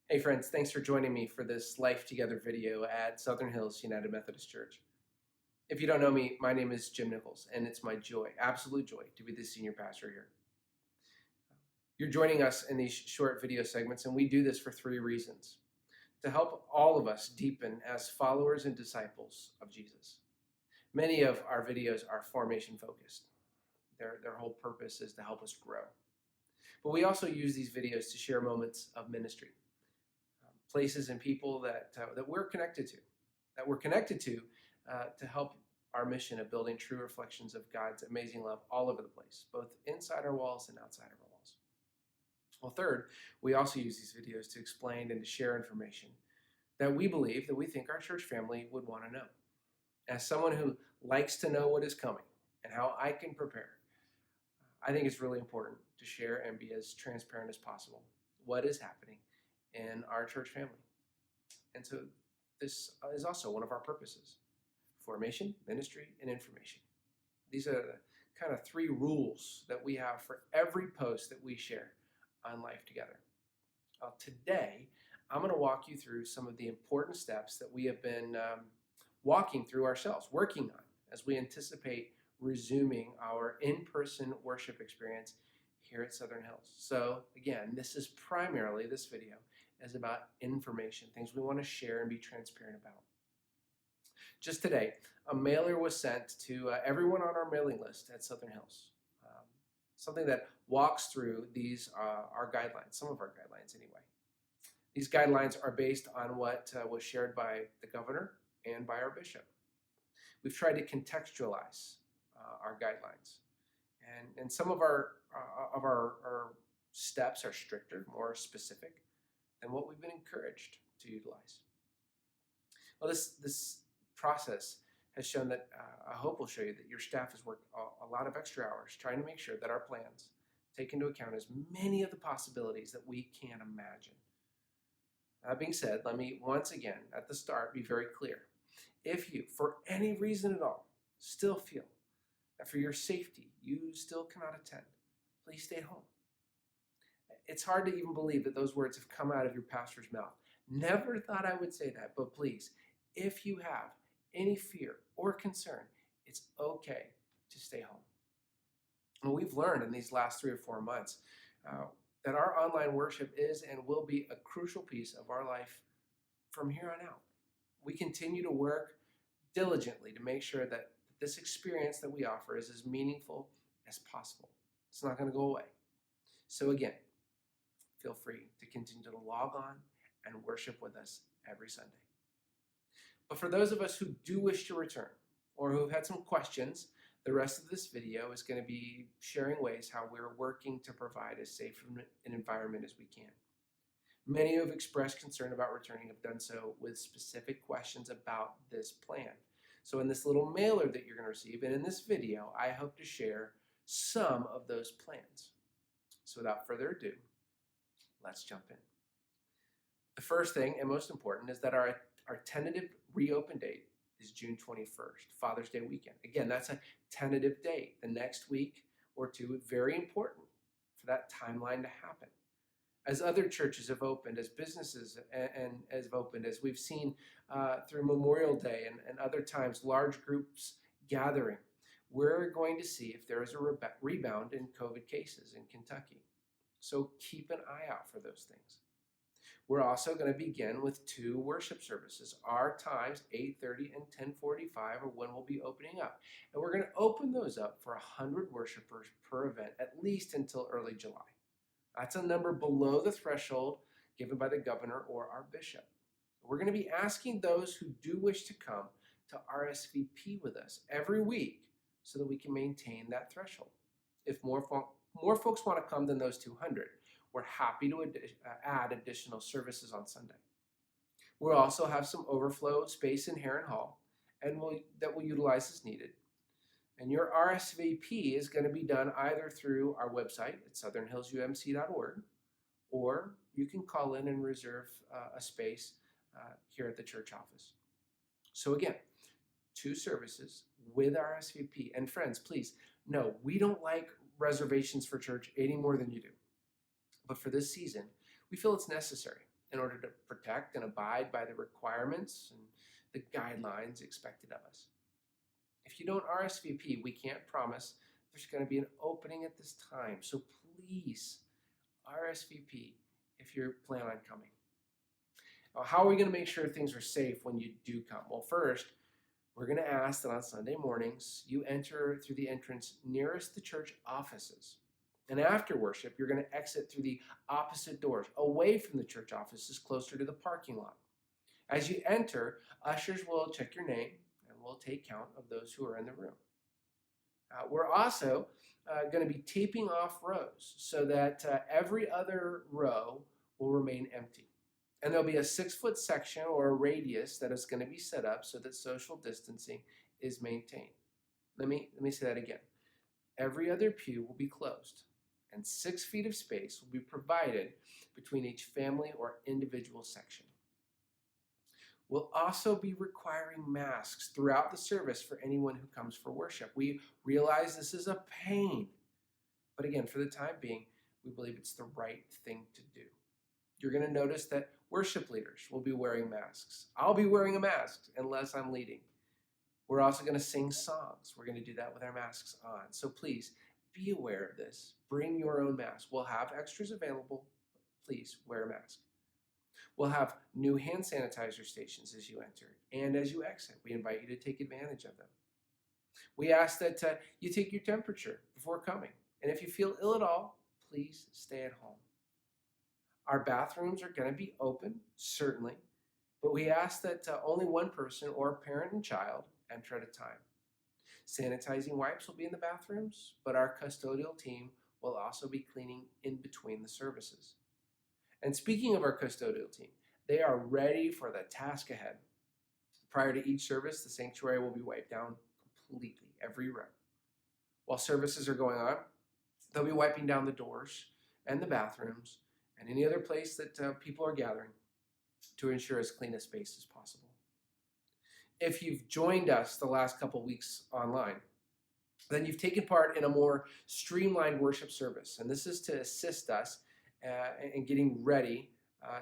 Hey friends, thanks for joining me for this Life Together video at Southern Hills United Methodist Church. If you don't know me, my name is Jim Nichols, and it's my joy, absolute joy, to be the senior pastor here. You're joining us in these short video segments, and we do this for three reasons. To help all of us deepen as followers and disciples of Jesus. Many of our videos are formation focused. Their whole purpose is to help us grow. But we also use these videos to share moments of ministry. Places and people that we're connected to help our mission of building true reflections of God's amazing love all over the place, both inside our walls and outside of our walls. Well, third, we also use these videos to explain and to share information that we think our church family would want to know. As someone who likes to know what is coming and how I can prepare, I think it's really important to share and be as transparent as possible what is happening in our church family. And so this is also one of our purposes: formation, ministry, and information. These are the kind of three rules that we have for every post that we share on Life Together. Today, I'm going to walk you through some of the important steps that we have been walking through ourselves, working on, as we anticipate resuming our in-person worship experience here at Southern Hills. So again, this video is about information, things we want to share and be transparent about. Just today, a mailer was sent to everyone on our mailing list at Southern Hills. Something that walks through these our guidelines, some of our guidelines anyway. These guidelines are based on what was shared by the governor and by our bishop. We've tried to contextualize our guidelines, and some of our steps are stricter, more specific than what we've been encouraged to utilize. Well, this process has shown that, I hope will show you that your staff has worked a lot of extra hours trying to make sure that our plans take into account as many of the possibilities that we can imagine. That being said, let me once again at the start be very clear. If you, for any reason at all, still feel that for your safety you still cannot attend, please stay home. It's hard to even believe that those words have come out of your pastor's mouth. Never thought I would say that, but please, if you have any fear or concern, it's okay to stay home. And we've learned in these last 3 or 4 months that our online worship is and will be a crucial piece of our life from here on out. We continue to work diligently to make sure that this experience that we offer is as meaningful as possible. It's not going to go away. So again, feel free to continue to log on and worship with us every Sunday. But for those of us who do wish to return, or who have had some questions, the rest of this video is going to be sharing ways how we're working to provide as safe an environment as we can. Many who have expressed concern about returning have done so with specific questions about this plan. So in this little mailer that you're going to receive, and in this video, I hope to share some of those plans. So without further ado, let's jump in. The first thing, and most important, is that our tentative reopen date is June 21st, Father's Day weekend. Again, that's a tentative date. The next week or two, very important for that timeline to happen. As other churches have opened, as businesses and have opened, as we've seen through Memorial Day and other times, large groups gathering, we're going to see if there is a rebound in COVID cases in Kentucky. So keep an eye out for those things. We're also going to begin with 2 worship services. Our times, 8:30 and 10:45, are when we'll be opening up. And we're going to open those up for 100 worshipers per event, at least until early July. That's a number below the threshold given by the governor or our bishop. We're going to be asking those who do wish to come to RSVP with us every week so that we can maintain that threshold. If more folks want to come than those 200, we're happy to add additional services on Sunday. We'll also have some overflow space in Heron Hall that we'll utilize as needed. And your RSVP is going to be done either through our website at southernhillsumc.org, or you can call in and reserve a space here at the church office. So again, 2 services with RSVP. And friends, please, no, we don't like reservations for church any more than you do. But for this season, we feel it's necessary. in order to protect and abide by the requirements and the guidelines expected of us. If you don't RSVP, we can't promise there's going to be an opening at this time. So please RSVP if you plan on coming. Now, how are we going to make sure things are safe when you do come? Well, first, we're going to ask that on Sunday mornings, you enter through the entrance nearest the church offices. And after worship, you're going to exit through the opposite doors, away from the church offices, closer to the parking lot. As you enter, ushers will check your name and will take count of those who are in the room. We're also going to be taping off rows so that every other row will remain empty. And there'll be a 6-foot section or a radius that is going to be set up so that social distancing is maintained. Let me say that again. Every other pew will be closed, and 6 feet of space will be provided between each family or individual section. We'll also be requiring masks throughout the service for anyone who comes for worship. We realize this is a pain, but again, for the time being, we believe it's the right thing to do. You're going to notice that worship leaders will be wearing masks. I'll be wearing a mask unless I'm leading. We're also going to sing songs. We're going to do that with our masks on. So please be aware of this. Bring your own mask. We'll have extras available. Please wear a mask. We'll have new hand sanitizer stations as you enter and as you exit. We invite you to take advantage of them. We ask that you take your temperature before coming. And if you feel ill at all, please stay at home. Our bathrooms are going to be open, certainly, but we ask that only one person or parent and child enter at a time. Sanitizing wipes will be in the bathrooms, but our custodial team will also be cleaning in between the services. And speaking of our custodial team, they are ready for the task ahead. Prior to each service, the sanctuary will be wiped down completely, every row. While services are going on, they'll be wiping down the doors and the bathrooms and any other place that people are gathering to ensure as clean a space as possible. If you've joined us the last couple weeks online, then you've taken part in a more streamlined worship service. And this is to assist us in getting ready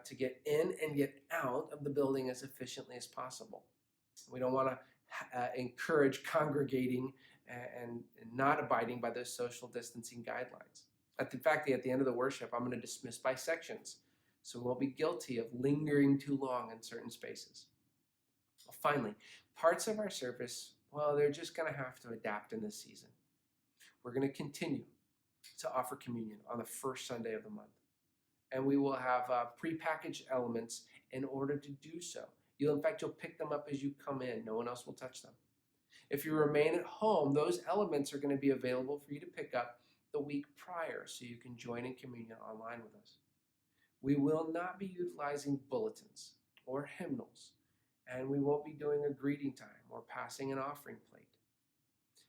to get in and get out of the building as efficiently as possible. We don't want to encourage congregating and not abiding by those social distancing guidelines. In fact, at the end of the worship, I'm going to dismiss by sections, so we won't be guilty of lingering too long in certain spaces. Finally, parts of our service, well, they're just going to have to adapt in this season. We're going to continue to offer communion on the first Sunday of the month, and we will have prepackaged elements in order to do so. In fact, you'll pick them up as you come in. No one else will touch them. If you remain at home, those elements are going to be available for you to pick up the week prior so you can join in communion online with us. We will not be utilizing bulletins or hymnals, and we won't be doing a greeting time or passing an offering plate.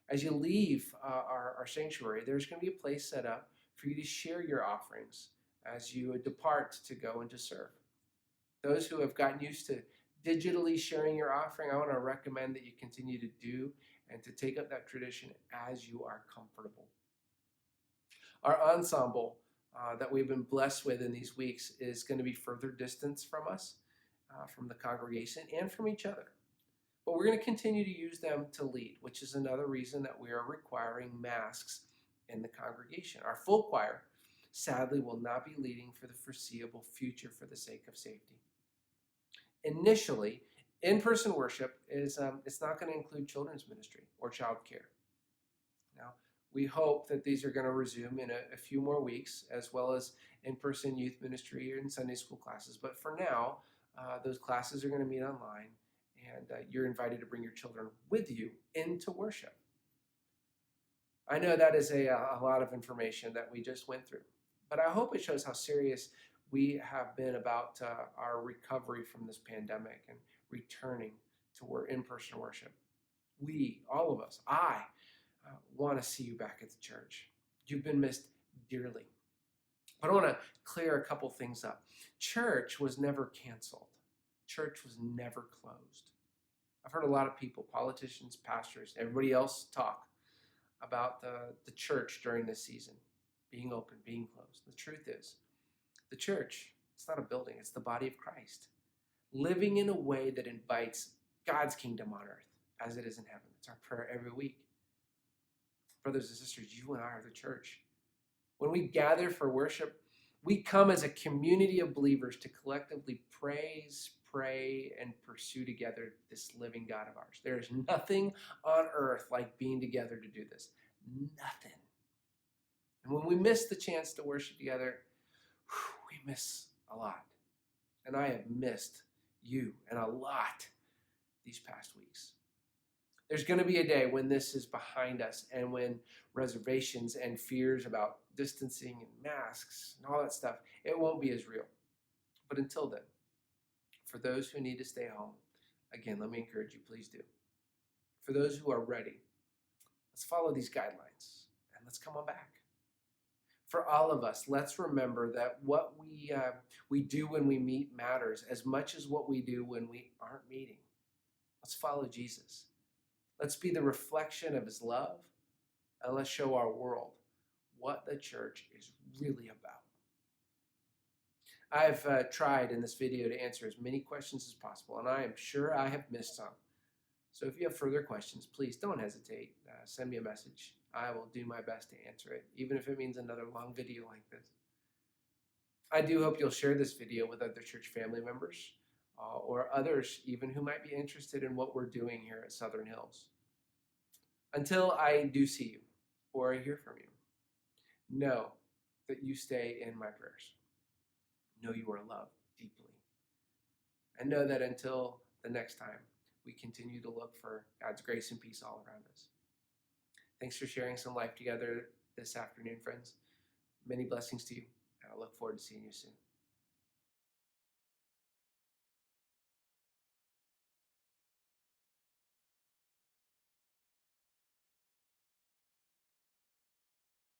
As you leave our sanctuary, there's going to be a place set up for you to share your offerings as you depart to go and to serve. Those who have gotten used to digitally sharing your offering, I want to recommend that you continue to do and to take up that tradition as you are comfortable. Our ensemble that we've been blessed with in these weeks is going to be further distance from us, from the congregation, and from each other. But we're going to continue to use them to lead, which is another reason that we are requiring masks in the congregation. Our full choir, sadly, will not be leading for the foreseeable future for the sake of safety. Initially, in-person worship is it's not going to include children's ministry or child care. Now, we hope that these are going to resume in a few more weeks, as well as in-person youth ministry and Sunday school classes. But for now, those classes are going to meet online, and you're invited to bring your children with you into worship. I know that is a lot of information that we just went through, but I hope it shows how serious we have been about our recovery from this pandemic and returning to in-person worship. We, all of us, I want to see you back at the church. You've been missed dearly. But I want to clear a couple things up. Church was never canceled. Church was never closed. I've heard a lot of people, politicians, pastors, everybody else talk about the church during this season, being open, being closed. The truth is, the church, It's not a building, it's the body of Christ. Living in a way that invites God's kingdom on earth as it is in heaven. It's our prayer every week. Brothers and sisters, you and I are the church. When we gather for worship, we come as a community of believers to collectively praise, pray, and pursue together this living God of ours. There is nothing on earth like being together to do this. Nothing. And when we miss the chance to worship together, we miss a lot. And I have missed you and a lot these past weeks. There's going to be a day when this is behind us and when reservations and fears about distancing and masks and all that stuff, it won't be as real. But until then, for those who need to stay home, again, let me encourage you, please do. For those who are ready, let's follow these guidelines and let's come on back. For all of us, let's remember that what we do when we meet matters as much as what we do when we aren't meeting. Let's follow Jesus. Let's be the reflection of his love, and let's show our world what the church is really about. I've tried in this video to answer as many questions as possible, and I am sure I have missed some. So if you have further questions, please don't hesitate. Send me a message. I will do my best to answer it, even if it means another long video like this. I do hope you'll share this video with other church family members or others even who might be interested in what we're doing here at Southern Hills. Until I do see you or I hear from you, know that you stay in my prayers. Know you are loved deeply. And know that until the next time, we continue to look for God's grace and peace all around us. Thanks for sharing some life together this afternoon, friends. Many blessings to you, and I look forward to seeing you soon.